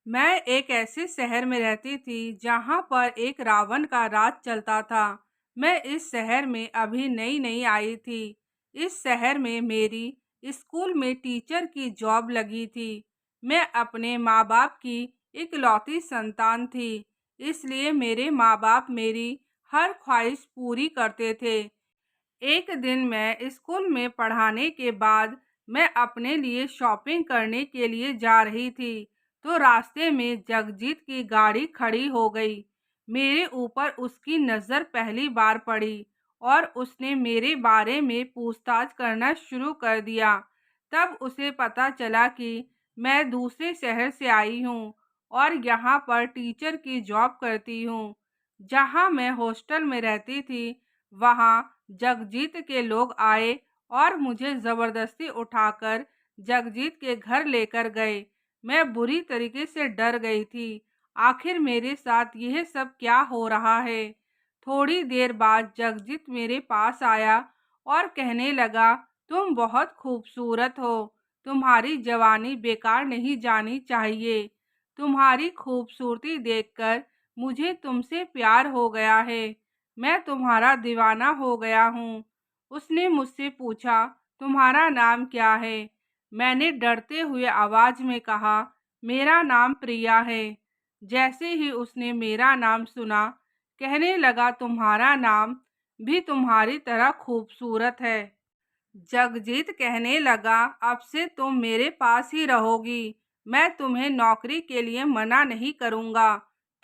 मैं एक ऐसे शहर में रहती थी जहाँ पर एक रावण का राज चलता था। मैं इस शहर में अभी नई नई आई थी। इस शहर में मेरी स्कूल में टीचर की जॉब लगी थी। मैं अपने माँ बाप की इकलौती संतान थी, इसलिए मेरे माँ बाप मेरी हर ख्वाहिश पूरी करते थे। एक दिन मैं स्कूल में पढ़ाने के बाद मैं अपने लिए शॉपिंग करने के लिए जा रही थी, तो रास्ते में जगजीत की गाड़ी खड़ी हो गई। मेरे ऊपर उसकी नज़र पहली बार पड़ी और उसने मेरे बारे में पूछताछ करना शुरू कर दिया। तब उसे पता चला कि मैं दूसरे शहर से आई हूँ और यहाँ पर टीचर की जॉब करती हूँ। जहाँ मैं हॉस्टल में रहती थी, वहाँ जगजीत के लोग आए और मुझे जबरदस्ती उठाकर जगजीत के घर लेकर गए। मैं बुरी तरीके से डर गई थी। आखिर मेरे साथ यह सब क्या हो रहा है? थोड़ी देर बाद जगजीत मेरे पास आया और कहने लगा, तुम बहुत खूबसूरत हो। तुम्हारी जवानी बेकार नहीं जानी चाहिए। तुम्हारी खूबसूरती देखकर मुझे तुमसे प्यार हो गया है। मैं तुम्हारा दीवाना हो गया हूँ। उसने मुझसे पूछा, तुम्हारा नाम क्या है? मैंने डरते हुए आवाज में कहा, मेरा नाम प्रिया है। जैसे ही उसने मेरा नाम सुना, कहने लगा, तुम्हारा नाम भी तुम्हारी तरह खूबसूरत है। जगजीत कहने लगा, अब से तुम मेरे पास ही रहोगी। मैं तुम्हें नौकरी के लिए मना नहीं करूँगा।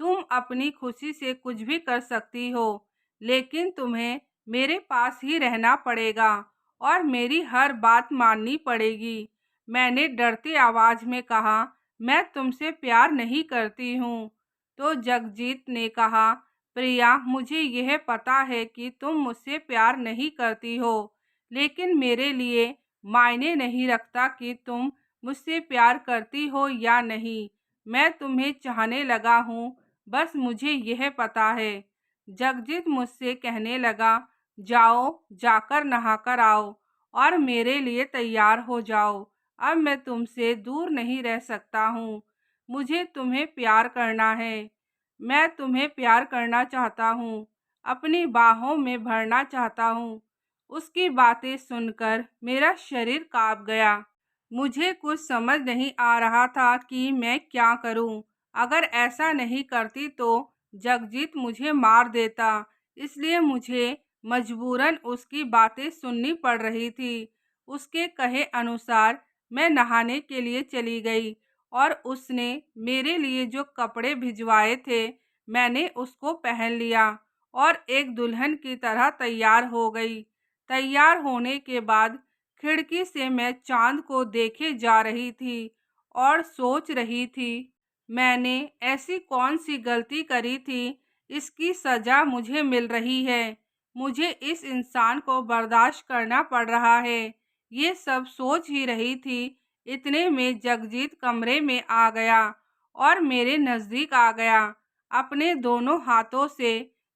तुम अपनी खुशी से कुछ भी कर सकती हो, लेकिन तुम्हें मेरे पास ही रहना पड़ेगा और मेरी हर बात माननी पड़ेगी। मैंने डरती आवाज़ में कहा, मैं तुमसे प्यार नहीं करती हूँ। तो जगजीत ने कहा, प्रिया, मुझे यह पता है कि तुम मुझसे प्यार नहीं करती हो, लेकिन मेरे लिए मायने नहीं रखता कि तुम मुझसे प्यार करती हो या नहीं। मैं तुम्हें चाहने लगा हूँ, बस मुझे यह पता है। जगजीत मुझसे कहने लगा, जाओ, जाकर नहाकर आओ और मेरे लिए तैयार हो जाओ। अब मैं तुमसे दूर नहीं रह सकता हूँ। मुझे तुम्हें प्यार करना है। मैं तुम्हें प्यार करना चाहता हूँ, अपनी बाहों में भरना चाहता हूँ। उसकी बातें सुनकर मेरा शरीर कांप गया। मुझे कुछ समझ नहीं आ रहा था कि मैं क्या करूं। अगर ऐसा नहीं करती तो जगजीत मुझे मार देता, इसलिए मुझे मजबूरन उसकी बातें सुननी पड़ रही थी। उसके कहे अनुसार मैं नहाने के लिए चली गई और उसने मेरे लिए जो कपड़े भिजवाए थे, मैंने उसको पहन लिया और एक दुल्हन की तरह तैयार हो गई। तैयार होने के बाद खिड़की से मैं चांद को देखे जा रही थी और सोच रही थी, मैंने ऐसी कौन सी गलती करी थी, इसकी सजा मुझे मिल रही है। मुझे इस इंसान को बर्दाश्त करना पड़ रहा है। ये सब सोच ही रही थी, इतने में जगजीत कमरे में आ गया और मेरे नज़दीक आ गया। अपने दोनों हाथों से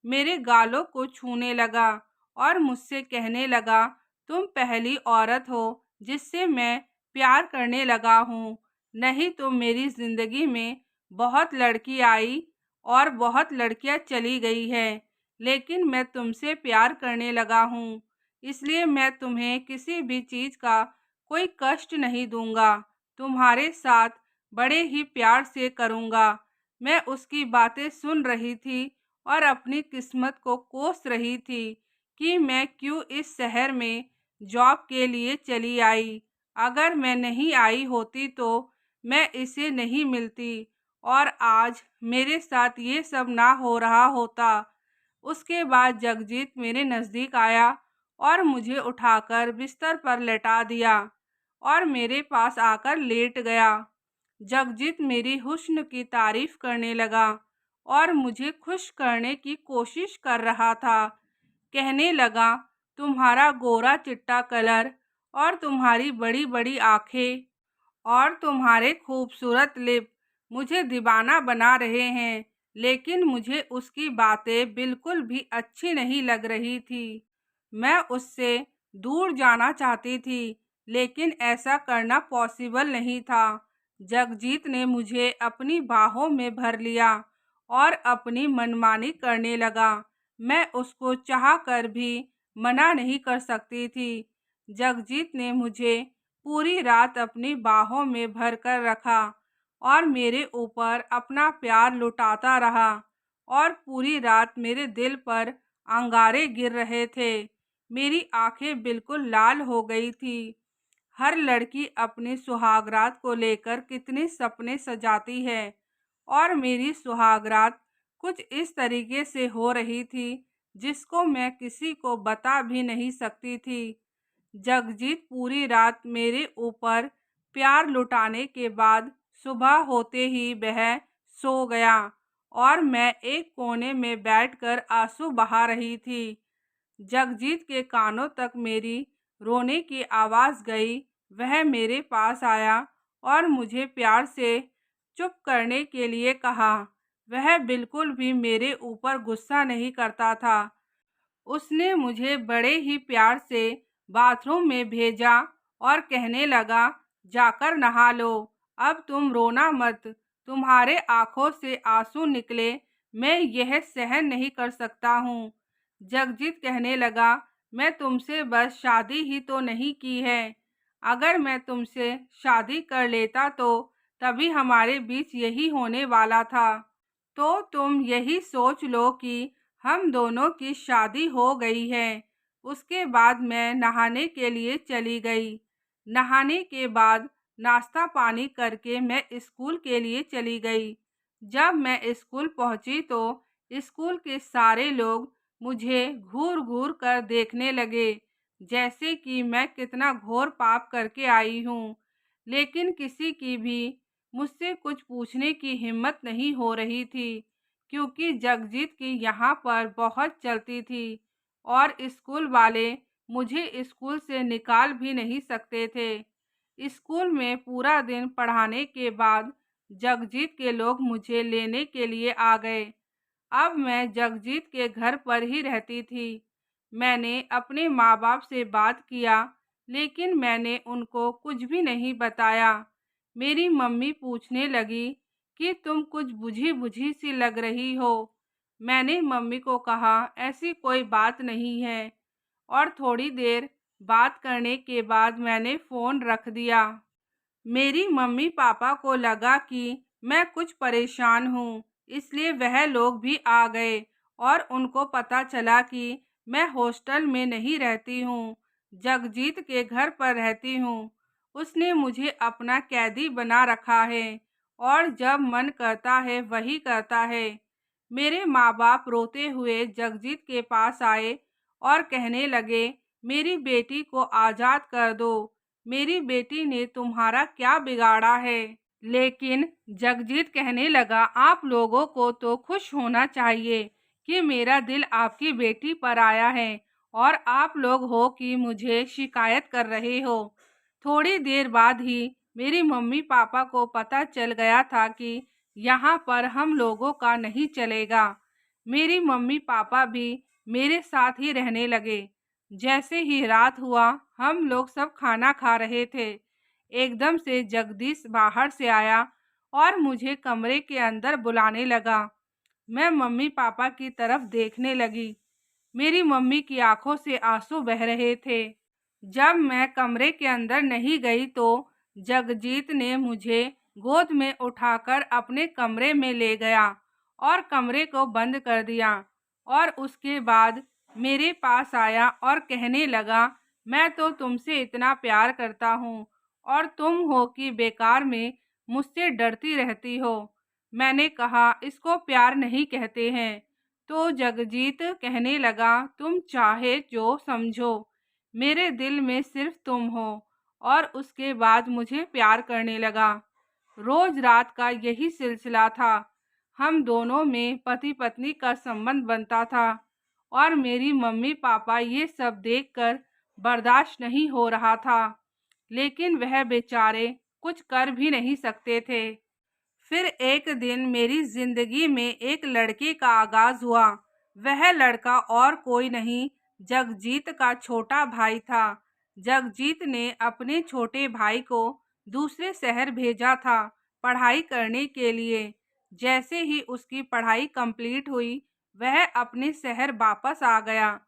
मेरे गालों को छूने लगा और मुझसे कहने लगा, तुम पहली औरत हो जिससे मैं प्यार करने लगा हूँ। नहीं तो मेरी ज़िंदगी में बहुत लड़की आई और बहुत लड़कियाँ चली गई है, लेकिन मैं तुमसे प्यार करने लगा हूँ, इसलिए मैं तुम्हें किसी भी चीज़ का कोई कष्ट नहीं दूंगा। तुम्हारे साथ बड़े ही प्यार से करूँगा। मैं उसकी बातें सुन रही थी और अपनी किस्मत को कोस रही थी कि मैं क्यों इस शहर में जॉब के लिए चली आई। अगर मैं नहीं आई होती तो मैं इसे नहीं मिलती और आज मेरे साथ ये सब ना हो रहा होता। उसके बाद जगजीत मेरे नज़दीक आया और मुझे उठाकर बिस्तर पर लेटा दिया और मेरे पास आकर लेट गया। जगजीत मेरी हुस्न की तारीफ करने लगा और मुझे खुश करने की कोशिश कर रहा था। कहने लगा, तुम्हारा गोरा चिट्टा कलर और तुम्हारी बड़ी बड़ी आंखें और तुम्हारे खूबसूरत लिप मुझे दीवाना बना रहे हैं, लेकिन मुझे उसकी बातें बिल्कुल भी अच्छी नहीं लग रही थी। मैं उससे दूर जाना चाहती थी, लेकिन ऐसा करना पॉसिबल नहीं था। जगजीत ने मुझे अपनी बाहों में भर लिया और अपनी मनमानी करने लगा। मैं उसको चाह कर भी मना नहीं कर सकती थी। जगजीत ने मुझे पूरी रात अपनी बाहों में भर कर रखा और मेरे ऊपर अपना प्यार लुटाता रहा और पूरी रात मेरे दिल पर अंगारे गिर रहे थे। मेरी आंखें बिल्कुल लाल हो गई थी। हर लड़की अपनी सुहागरात को लेकर कितने सपने सजाती है और मेरी सुहागरात कुछ इस तरीके से हो रही थी जिसको मैं किसी को बता भी नहीं सकती थी। जगजीत पूरी रात मेरे ऊपर प्यार लुटाने के बाद सुबह होते ही वह सो गया और मैं एक कोने में बैठकर आंसू बहा रही थी। जगजीत के कानों तक मेरी रोने की आवाज़ गई। वह मेरे पास आया और मुझे प्यार से चुप करने के लिए कहा। वह बिल्कुल भी मेरे ऊपर गुस्सा नहीं करता था। उसने मुझे बड़े ही प्यार से बाथरूम में भेजा और कहने लगा, जाकर नहा लो, अब तुम रोना मत, तुम्हारे आंखों से आंसू निकले, मैं यह सहन नहीं कर सकता हूँ। जगजीत कहने लगा, मैं तुमसे बस शादी ही तो नहीं की है। अगर मैं तुमसे शादी कर लेता तो तभी हमारे बीच यही होने वाला था। तो तुम यही सोच लो कि हम दोनों की शादी हो गई है। उसके बाद मैं नहाने के लिए चली गई। नहाने के बाद नाश्ता पानी करके मैं स्कूल के लिए चली गई। जब मैं स्कूल पहुंची तो स्कूल के सारे लोग मुझे घूर घूर कर देखने लगे, जैसे कि मैं कितना घोर पाप करके आई हूँ। लेकिन किसी की भी मुझसे कुछ पूछने की हिम्मत नहीं हो रही थी, क्योंकि जगजीत की यहाँ पर बहुत चलती थी और स्कूल वाले मुझे स्कूल से निकाल भी नहीं सकते थे। स्कूल में पूरा दिन पढ़ाने के बाद जगजीत के लोग मुझे लेने के लिए आ गए। अब मैं जगजीत के घर पर ही रहती थी। मैंने अपने माँ बाप से बात किया, लेकिन मैंने उनको कुछ भी नहीं बताया। मेरी मम्मी पूछने लगी कि तुम कुछ बुझी बुझी सी लग रही हो। मैंने मम्मी को कहा, ऐसी कोई बात नहीं है, और थोड़ी देर बात करने के बाद मैंने फ़ोन रख दिया। मेरी मम्मी पापा को लगा कि मैं कुछ परेशान हूँ, इसलिए वह लोग भी आ गए और उनको पता चला कि मैं हॉस्टल में नहीं रहती हूँ, जगजीत के घर पर रहती हूँ। उसने मुझे अपना कैदी बना रखा है और जब मन करता है वही करता है। मेरे माँ बाप रोते हुए जगजीत के पास आए और कहने लगे, मेरी बेटी को आज़ाद कर दो, मेरी बेटी ने तुम्हारा क्या बिगाड़ा है। लेकिन जगजीत कहने लगा, आप लोगों को तो खुश होना चाहिए कि मेरा दिल आपकी बेटी पर आया है और आप लोग हो कि मुझे शिकायत कर रहे हो। थोड़ी देर बाद ही मेरी मम्मी पापा को पता चल गया था कि यहाँ पर हम लोगों का नहीं चलेगा। मेरी मम्मी पापा भी मेरे साथ ही रहने लगे। जैसे ही रात हुआ, हम लोग सब खाना खा रहे थे। एकदम से जगदीश बाहर से आया और मुझे कमरे के अंदर बुलाने लगा। मैं मम्मी पापा की तरफ देखने लगी। मेरी मम्मी की आंखों से आंसू बह रहे थे। जब मैं कमरे के अंदर नहीं गई तो जगजीत ने मुझे गोद में उठाकर अपने कमरे में ले गया और कमरे को बंद कर दिया और उसके बाद मेरे पास आया और कहने लगा, मैं तो तुमसे इतना प्यार करता हूँ और तुम हो कि बेकार में मुझसे डरती रहती हो। मैंने कहा, इसको प्यार नहीं कहते हैं। तो जगजीत कहने लगा, तुम चाहे जो समझो, मेरे दिल में सिर्फ तुम हो, और उसके बाद मुझे प्यार करने लगा। रोज रात का यही सिलसिला था। हम दोनों में पति पत्नी का संबंध बनता था और मेरी मम्मी पापा ये सब देखकर बर्दाश्त नहीं हो रहा था, लेकिन वह बेचारे कुछ कर भी नहीं सकते थे। फिर एक दिन मेरी जिंदगी में एक लड़के का आगाज हुआ। वह लड़का और कोई नहीं, जगजीत का छोटा भाई था। जगजीत ने अपने छोटे भाई को दूसरे शहर भेजा था पढ़ाई करने के लिए। जैसे ही उसकी पढ़ाई कंप्लीट हुई, वह अपने शहर वापस आ गया।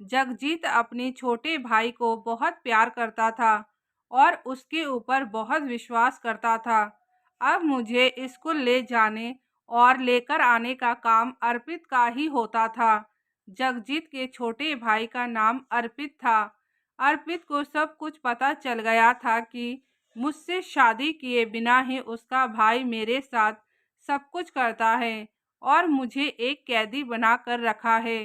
जगजीत अपने छोटे भाई को बहुत प्यार करता था और उसके ऊपर बहुत विश्वास करता था। अब मुझे स्कूल ले जाने और लेकर आने का काम अर्पित का ही होता था। जगजीत के छोटे भाई का नाम अर्पित था। अर्पित को सब कुछ पता चल गया था कि मुझसे शादी किए बिना ही उसका भाई मेरे साथ सब कुछ करता है और मुझे एक कैदी बना कर रखा है।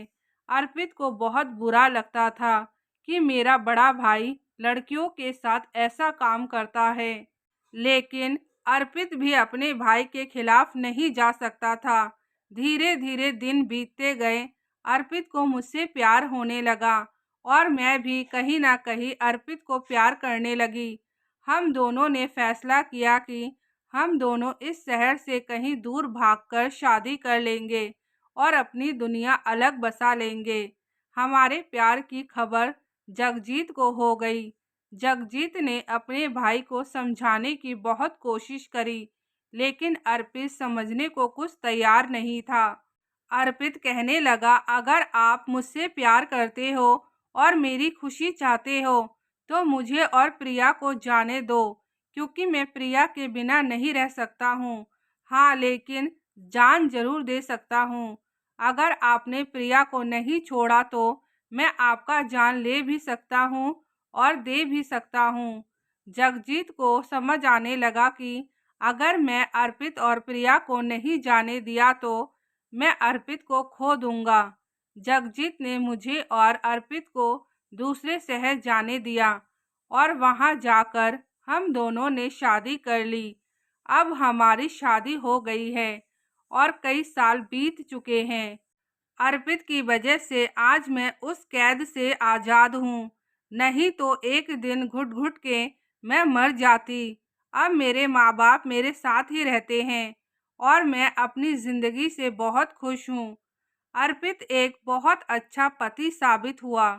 अर्पित को बहुत बुरा लगता था कि मेरा बड़ा भाई लड़कियों के साथ ऐसा काम करता है, लेकिन अर्पित भी अपने भाई के खिलाफ नहीं जा सकता था। धीरे धीरे दिन बीतते गए, अर्पित को मुझसे प्यार होने लगा और मैं भी कहीं ना कहीं अर्पित को प्यार करने लगी। हम दोनों ने फैसला किया कि हम दोनों इस शहर से कहीं दूर भागकर शादी कर लेंगे और अपनी दुनिया अलग बसा लेंगे। हमारे प्यार की खबर जगजीत को हो गई। जगजीत ने अपने भाई को समझाने की बहुत कोशिश करी, लेकिन अर्पित समझने को कुछ तैयार नहीं था। अर्पित कहने लगा, अगर आप मुझसे प्यार करते हो और मेरी खुशी चाहते हो तो मुझे और प्रिया को जाने दो, क्योंकि मैं प्रिया के बिना नहीं रह सकता हूँ। हाँ, लेकिन जान जरूर दे सकता हूँ। अगर आपने प्रिया को नहीं छोड़ा तो मैं आपका जान ले भी सकता हूँ और दे भी सकता हूँ। जगजीत को समझ आने लगा कि अगर मैं अर्पित और प्रिया को नहीं जाने दिया तो मैं अर्पित को खो दूंगा। जगजीत ने मुझे और अर्पित को दूसरे शहर जाने दिया और वहां जाकर हम दोनों ने शादी कर ली। अब हमारी शादी हो गई है और कई साल बीत चुके हैं। अर्पित की वजह से आज मैं उस कैद से आज़ाद हूँ, नहीं तो एक दिन घुट घुट के मैं मर जाती। अब मेरे माँ बाप मेरे साथ ही रहते हैं और मैं अपनी ज़िंदगी से बहुत खुश हूँ। अर्पित एक बहुत अच्छा पति साबित हुआ।